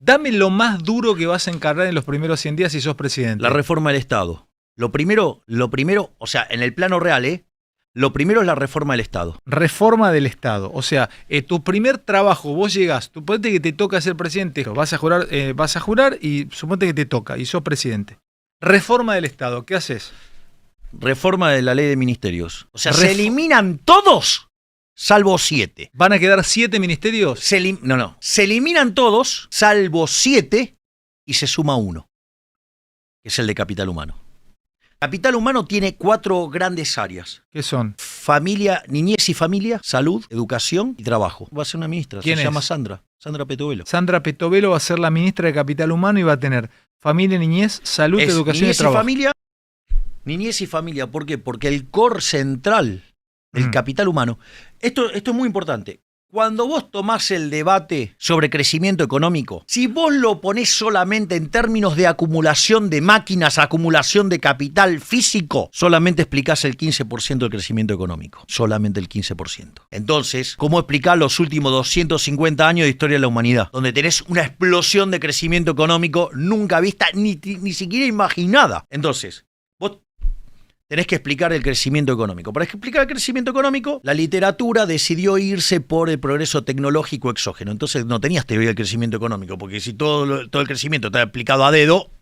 Dame lo más duro que vas a encargar en los primeros 100 días si sos presidente. La reforma del Estado. Lo primero, o sea, en el plano real, lo primero es la reforma del Estado. Reforma del Estado. O sea, tu primer trabajo, vos llegás, suponete que te toca ser presidente, vas a jurar y suponete que te toca y sos presidente. Reforma del Estado, ¿qué haces? Reforma de la ley de ministerios. O sea, se eliminan todos, salvo 7. ¿Van a quedar 7 ministerios? Se eliminan todos, salvo 7, y se suma 1, que es el de capital humano. Capital humano tiene 4 grandes áreas. ¿Qué son? Familia, niñez y familia, salud, educación y trabajo. Va a ser una ministra, ¿Quién se es? llama Sandra Petovelo. Sandra Petovelo va a ser la ministra de Capital Humano y va a tener familia, niñez, salud, educación y trabajo. Niñez y familia, ¿por qué? Porque el core central del capital humano, esto es muy importante. Cuando vos tomás el debate sobre crecimiento económico, si vos lo ponés solamente en términos de acumulación de máquinas, acumulación de capital físico, solamente explicás el 15% del crecimiento económico. Solamente el 15%. Entonces, ¿cómo explicar los últimos 250 años de historia de la humanidad? Donde tenés una explosión de crecimiento económico nunca vista, ni siquiera imaginada. Entonces, vos tenés que explicar el crecimiento económico. Para explicar el crecimiento económico, la literatura decidió irse por el progreso tecnológico exógeno. Entonces no tenías teoría del crecimiento económico, porque si todo el crecimiento está aplicado a dedo,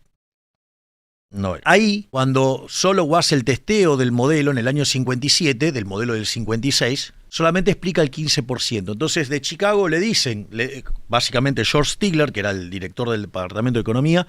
no. Ahí, cuando solo hace el testeo del modelo en el año 57, del modelo del 56, solamente explica el 15%. Entonces de Chicago le dicen, básicamente George Stigler, que era el director del Departamento de Economía,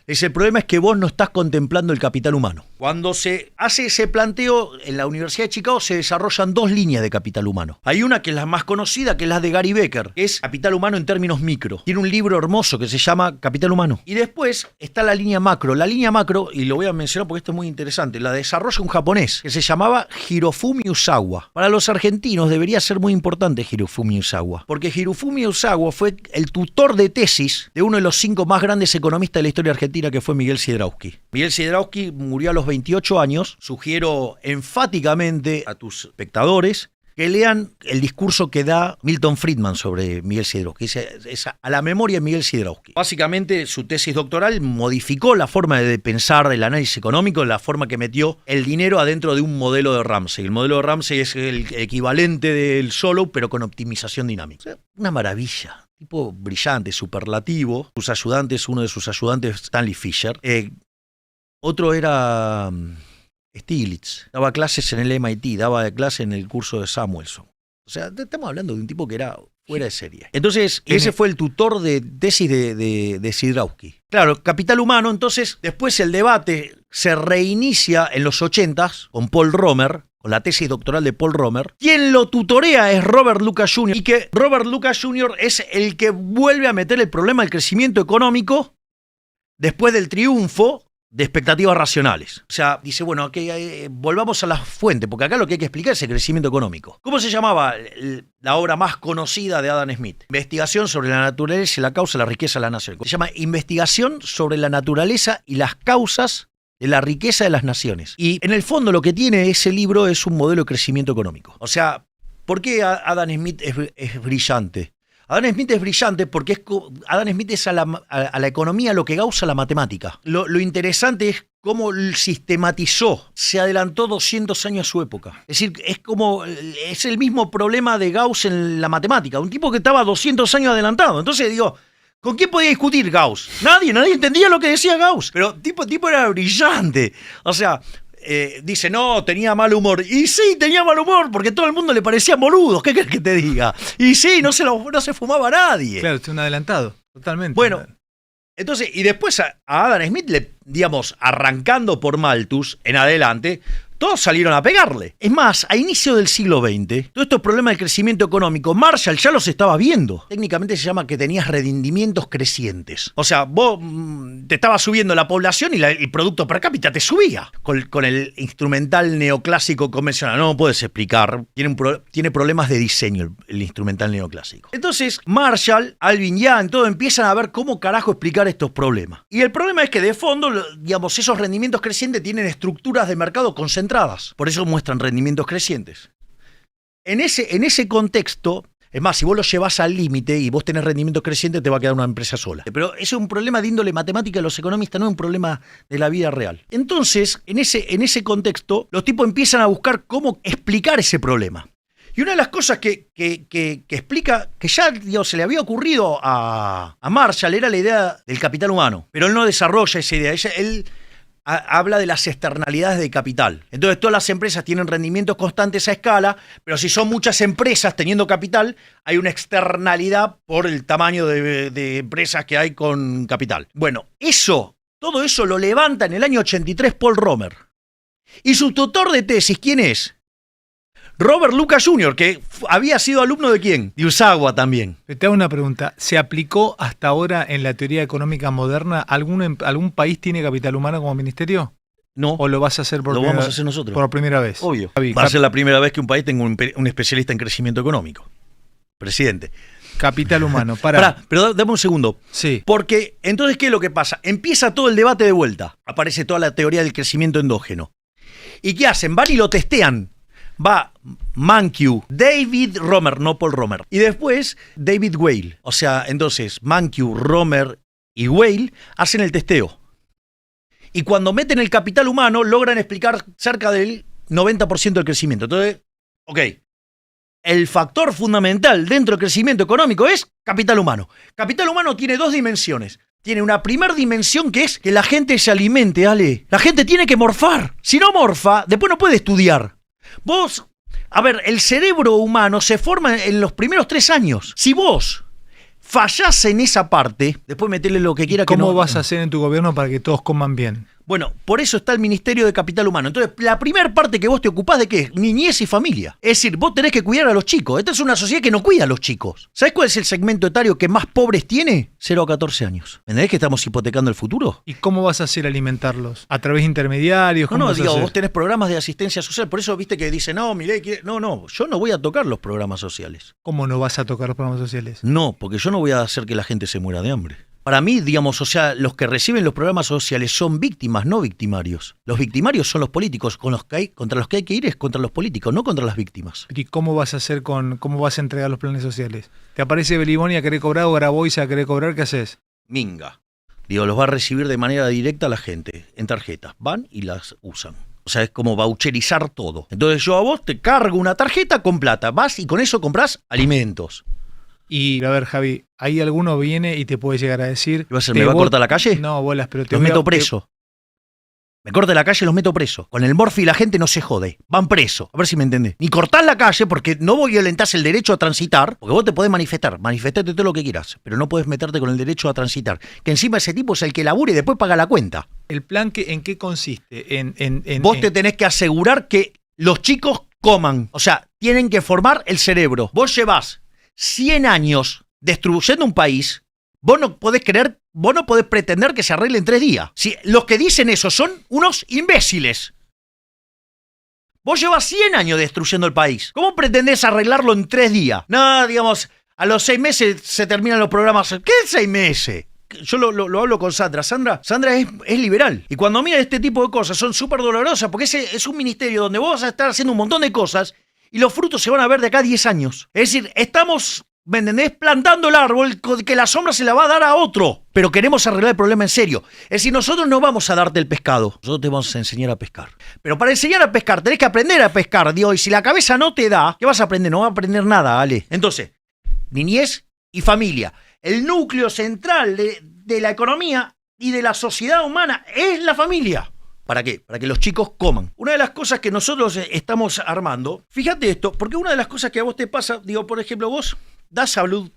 el problema es que vos no estás contemplando el capital humano. Cuando se hace ese planteo, en la Universidad de Chicago se desarrollan 2 líneas de capital humano. Hay una que es la más conocida, que es la de Gary Becker, que es capital humano en términos micro. Tiene un libro hermoso que se llama Capital Humano. Y después está la línea macro. La línea macro, y lo voy a mencionar porque esto es muy interesante, la desarrolla un japonés que se llamaba Hirofumi Usawa. Para los argentinos debería ser muy importante Hirofumi Usawa, porque Hirofumi Usawa fue el tutor de tesis de uno de los 5 más grandes economistas de la historia argentina, que fue Miguel Siderowski. Miguel Siderowski murió a los 28 años. Sugiero enfáticamente a tus espectadores que lean el discurso que da Milton Friedman sobre Miguel Siderowski. Es a la memoria de Miguel Siderowski. Básicamente, su tesis doctoral modificó la forma de pensar el análisis económico, la forma que metió el dinero adentro de un modelo de Ramsey. El modelo de Ramsey es el equivalente del Solow, pero con optimización dinámica. O sea, una maravilla. Tipo brillante, superlativo. Sus ayudantes, uno de sus ayudantes, Stanley Fischer. Otro era Stiglitz. Daba clases en el MIT, daba clases en el curso de Samuelson. O sea, estamos hablando de un tipo que era fuera de serie. Entonces, ese fue el tutor de tesis de Siderowski. Claro, capital humano. Entonces, después el debate se reinicia en los 80s con Paul Romer, con la tesis doctoral de Paul Romer. Quien lo tutorea es Robert Lucas Jr. Y que Robert Lucas Jr. es el que vuelve a meter el problema del crecimiento económico después del triunfo de expectativas racionales. O sea, dice, bueno, volvamos a la fuente, porque acá lo que hay que explicar es el crecimiento económico. ¿Cómo se llamaba la obra más conocida de Adam Smith? Investigación sobre la naturaleza y la causa de la riqueza de la nación. Se llama Investigación sobre la naturaleza y las causas de la riqueza de las naciones. Y en el fondo lo que tiene ese libro es un modelo de crecimiento económico. O sea, ¿por qué Adam Smith es brillante? Adam Smith es brillante porque Adam Smith es a la economía lo que Gauss a la matemática. Lo interesante es cómo sistematizó, se adelantó 200 años a su época. Es decir, es el mismo problema de Gauss en la matemática, un tipo que estaba 200 años adelantado. Entonces digo, ¿con quién podía discutir Gauss? Nadie entendía lo que decía Gauss. Pero tipo era brillante. O sea, dice, no, tenía mal humor. Y sí, tenía mal humor, porque todo el mundo le parecía boludos. ¿Qué querés que te diga? Y sí, no se fumaba a nadie. Claro, es un adelantado, totalmente. Bueno, entonces, y después a Adam Smith, arrancando por Malthus en adelante, todos salieron a pegarle. Es más, a inicio del siglo XX, todos estos problemas del crecimiento económico, Marshall ya los estaba viendo. Técnicamente se llama que tenías rendimientos crecientes. O sea, vos te estaba subiendo la población y el producto per cápita te subía. Con el instrumental neoclásico convencional. No puedes explicar. Tiene problemas de diseño el instrumental neoclásico. Entonces, Marshall, Alvin Young, todo empiezan a ver cómo carajo explicar estos problemas. Y el problema es que de fondo, esos rendimientos crecientes tienen estructuras de mercado concentradas. Por eso muestran rendimientos crecientes. En ese contexto, Es más, si vos lo llevas al límite y vos tenés rendimiento creciente, te va a quedar una empresa sola. Pero eso es un problema de índole matemática de los economistas, no es un problema de la vida real. Entonces, en ese contexto, los tipos empiezan a buscar cómo explicar ese problema. Y una de las cosas que explica, que ya se le había ocurrido a Marshall, era la idea del capital humano. Pero él no desarrolla esa idea. Él habla de las externalidades de capital. Entonces todas las empresas tienen rendimientos constantes a escala, pero si son muchas empresas teniendo capital, hay una externalidad por el tamaño de empresas que hay con capital. Bueno, todo eso lo levanta en el año 83 Paul Romer. Y su tutor de tesis, ¿quién es? Robert Lucas Jr., que había sido alumno ¿de quién? De Usawa también. Te hago una pregunta. ¿Se aplicó hasta ahora en la teoría económica moderna? ¿Algún país tiene capital humano como ministerio? No. ¿O lo vas a hacer lo vamos a hacer nosotros? Por primera vez. Obvio. Va a ser la primera vez que un país tenga un especialista en crecimiento económico. Presidente. Capital humano. Pero dame un segundo. Sí. Porque entonces, ¿qué es lo que pasa? Empieza todo el debate de vuelta. Aparece toda la teoría del crecimiento endógeno. ¿Y qué hacen? Van y lo testean. Va Mankiw, David Romer, no Paul Romer. Y después David Weil. O sea, entonces Mankiw, Romer y Weil hacen el testeo. Y cuando meten el capital humano, logran explicar cerca del 90% del crecimiento. Entonces, ok. El factor fundamental dentro del crecimiento económico es capital humano. Capital humano tiene dos dimensiones. Tiene una primera dimensión que es que la gente se alimente, Ale. La gente tiene que morfar. Si no morfa, después no puede estudiar. El cerebro humano se forma en los primeros 3 años. Si vos fallás en esa parte, después meterle lo que quiera. ¿Cómo vas a hacer en tu gobierno para que todos coman bien? Bueno, por eso está el Ministerio de Capital Humano. Entonces, la primera parte que vos te ocupás de qué es niñez y familia. Es decir, vos tenés que cuidar a los chicos. Esta es una sociedad que no cuida a los chicos. ¿Sabés cuál es el segmento etario que más pobres tiene? 0 a 14 años. ¿Entendés que estamos hipotecando el futuro? ¿Y cómo vas a hacer alimentarlos? ¿A través de intermediarios? Vos tenés programas de asistencia social. Por eso viste que dicen, no, Milei quiere... No, yo no voy a tocar los programas sociales. ¿Cómo no vas a tocar los programas sociales? No, porque yo no voy a hacer que la gente se muera de hambre. Para mí, los que reciben los programas sociales son víctimas, no victimarios. Los victimarios son los políticos, contra los que hay que ir es contra los políticos, no contra las víctimas. ¿Y cómo vas a hacer cómo vas a entregar los planes sociales? ¿Te aparece Beliboni a querer cobrar o Grabois a querer cobrar? ¿Qué haces? Minga. Los va a recibir de manera directa la gente, en tarjetas. Van y las usan. O sea, es como voucherizar todo. Entonces yo a vos te cargo una tarjeta con plata. Vas y con eso compras alimentos. Y a ver, Javi, ahí alguno viene y te puede llegar a decir... ¿Me va a cortar la calle? No, bolas, pero los meto preso. Me corta la calle y los meto preso. Con el morfi la gente no se jode. Van preso. A ver si me entendés. Ni cortás la calle porque no violentás el derecho a transitar. Porque vos te podés manifestar. Manifestate todo lo que quieras. Pero no podés meterte con el derecho a transitar. Que encima ese tipo es el que labura y después paga la cuenta. ¿El plan ¿en qué consiste? Vos te tenés que asegurar que los chicos coman. O sea, tienen que formar el cerebro. Vos llevás 100 años destruyendo un país, vos no podés pretender que se arregle en 3 días. Si los que dicen eso son unos imbéciles. Vos llevas 100 años destruyendo el país. ¿Cómo pretendés arreglarlo en 3 días? No, a los 6 meses se terminan los programas. ¿Qué 6 meses? Yo lo hablo con Sandra. Sandra es liberal. Y cuando mira este tipo de cosas son súper dolorosas porque ese es un ministerio donde vos vas a estar haciendo un montón de cosas y los frutos se van a ver de acá a 10 años. Es decir, estamos, ¿me entendés?, plantando el árbol que la sombra se la va a dar a otro. Pero queremos arreglar el problema en serio. Es decir, nosotros no vamos a darte el pescado. Nosotros te vamos a enseñar a pescar. Pero para enseñar a pescar tenés que aprender a pescar, Dios. Y si la cabeza no te da, ¿qué vas a aprender? No vas a aprender nada, Ale. Entonces, niñez y familia. El núcleo central de la economía y de la sociedad humana es la familia. ¿Para qué? Para que los chicos coman. Una de las cosas que nosotros estamos armando, fíjate esto, porque una de las cosas que a vos te pasa, por ejemplo, vos das salud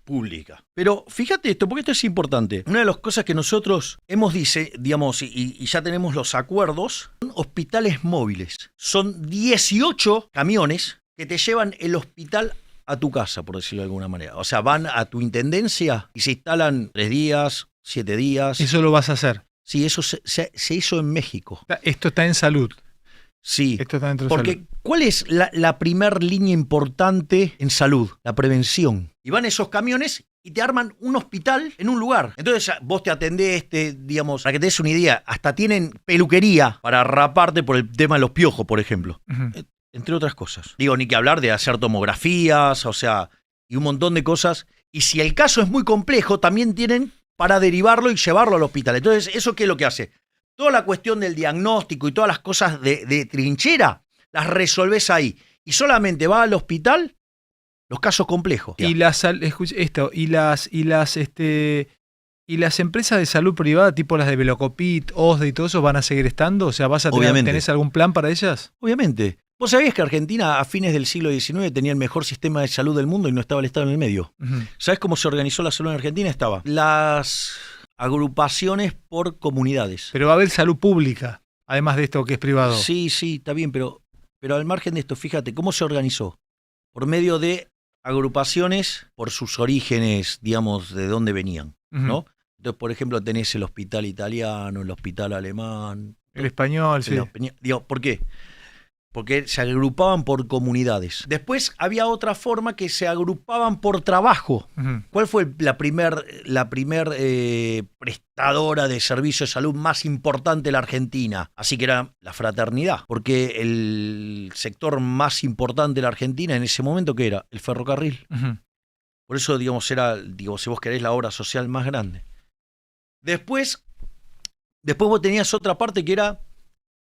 pública. Pero fíjate esto, porque esto es importante. Una de las cosas que nosotros hemos y ya tenemos los acuerdos, son hospitales móviles. Son 18 camiones que te llevan el hospital a tu casa, por decirlo de alguna manera. O sea, van a tu intendencia y se instalan 3 días, 7 días. ¿Eso lo vas a hacer? Sí, eso se hizo en México. Esto está en salud. Sí, esto está dentro de porque salud. ¿Cuál es la primer línea importante en salud? La prevención. Y van esos camiones y te arman un hospital en un lugar. Entonces vos te atendés, para que te des una idea, hasta tienen peluquería para raparte por el tema de los piojos, por ejemplo. Uh-huh. Entre otras cosas. Ni que hablar de hacer tomografías, o sea, y un montón de cosas. Y si el caso es muy complejo, también tienen para derivarlo y llevarlo al hospital. Entonces, ¿eso qué es lo que hace? Toda la cuestión del diagnóstico y todas las cosas de trinchera, las resolvés ahí. Y solamente va al hospital los casos complejos. Y las empresas de salud privada, tipo las de Velocopit, OSDE y todo eso, ¿van a seguir estando? O sea, ¿tenés algún plan para ellas? Obviamente. ¿Vos sabías que Argentina a fines del siglo XIX tenía el mejor sistema de salud del mundo y no estaba el Estado en el medio? ¿Sabés cómo se organizó la salud en Argentina? Estaba las agrupaciones por comunidades. Pero va a haber salud pública, además de esto que es privado. Sí, está bien, pero al margen de esto, fíjate, ¿cómo se organizó? Por medio de agrupaciones por sus orígenes, digamos, de dónde venían, ¿no? Entonces, por ejemplo, tenés el hospital italiano, el hospital alemán. El español, sí. Digo, ¿por qué? Porque se agrupaban por comunidades. Después había otra forma que se agrupaban por trabajo. ¿Cuál fue la primer prestadora de servicio de salud más importante de la Argentina? Así que era la fraternidad. Porque el sector más importante de la Argentina en ese momento, ¿qué era? El ferrocarril. Por eso, digamos, era, si vos querés, la obra social más grande. Después vos tenías otra parte que era,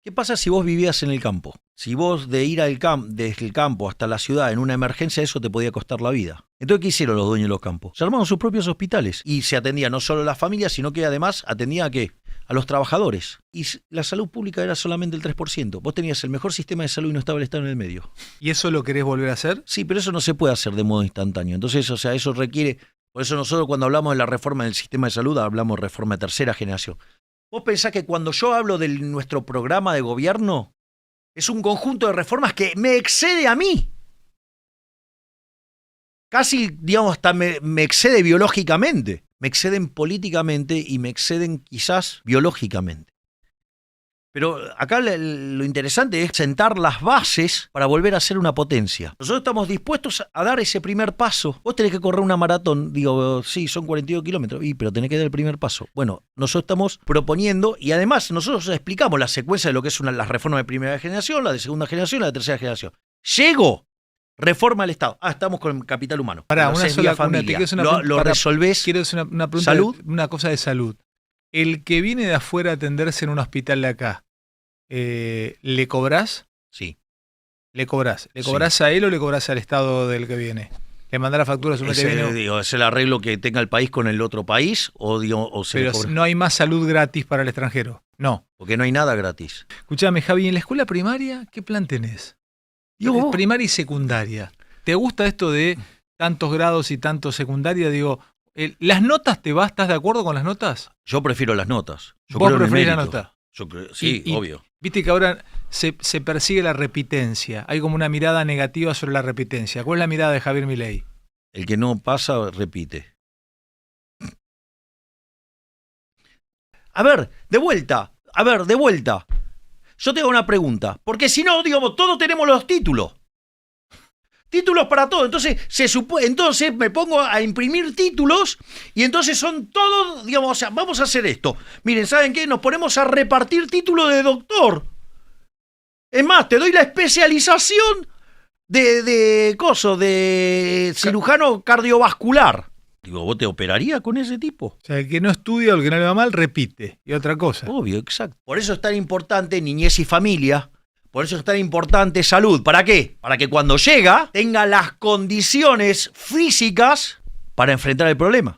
¿qué pasa si vos vivías en el campo? Si vos de ir desde el campo hasta la ciudad en una emergencia, eso te podía costar la vida. Entonces, ¿qué hicieron los dueños de los campos? Se armaron sus propios hospitales y se atendía no solo a las familias, sino que además atendía ¿a qué? A los trabajadores. Y la salud pública era solamente el 3%. Vos tenías el mejor sistema de salud y no estaba el Estado en el medio. ¿Y eso lo querés volver a hacer? Sí, pero eso no se puede hacer de modo instantáneo. Entonces, o sea, eso requiere... Por eso nosotros cuando hablamos de la reforma del sistema de salud, hablamos de reforma de tercera generación. ¿Vos pensás que cuando yo hablo de nuestro programa de gobierno, es un conjunto de reformas que me excede a mí? Casi, digamos, hasta me excede biológicamente. Me exceden políticamente y me exceden quizás biológicamente. Pero acá lo interesante es sentar las bases para volver a ser una potencia. Nosotros estamos dispuestos a dar ese primer paso. Vos tenés que correr una maratón, sí, son 42 kilómetros, pero tenés que dar el primer paso. Bueno, nosotros estamos proponiendo y además nosotros explicamos la secuencia de lo que es las reformas de primera generación, la de segunda generación, la de tercera generación. Llego, reforma del Estado. Estamos con el capital humano. Para una sola familia. Lo resolvés. Quiero hacer una pregunta. ¿Salud? Una cosa de salud. El que viene de afuera a atenderse en un hospital de acá, ¿le cobrás? Sí. ¿Le cobrás? ¿Le cobrás a él o le cobrás al Estado del que viene? ¿Le mandás la factura a su que viene? ¿Es el arreglo que tenga el país con el otro país? O se Pero no hay más salud gratis para el extranjero. No. Porque no hay nada gratis. Escuchame, Javi, en la escuela primaria, ¿qué plan tenés? Primaria y secundaria. ¿Te gusta esto de tantos grados y tanto secundaria? ¿Las notas te estás de acuerdo con las notas? Yo prefiero las notas. ¿Vos preferís la nota? Sí, obvio. Viste que ahora se persigue la repitencia. Hay como una mirada negativa sobre la repitencia. ¿Cuál es la mirada de Javier Milei? El que no pasa, repite. A ver, de vuelta. Yo te hago una pregunta. Porque si no, todos tenemos los títulos. Títulos para todo. Entonces me pongo a imprimir títulos y entonces son todos, vamos a hacer esto. Miren, ¿saben qué? Nos ponemos a repartir títulos de doctor. Es más, te doy la especialización de cirujano cardiovascular. ¿Vos te operarías con ese tipo? O sea, el que no estudia o el que no le va mal, repite. Y otra cosa. Obvio, exacto. Por eso es tan importante niñez y familia. Por eso es tan importante salud. ¿Para qué? Para que cuando llega tenga las condiciones físicas para enfrentar el problema.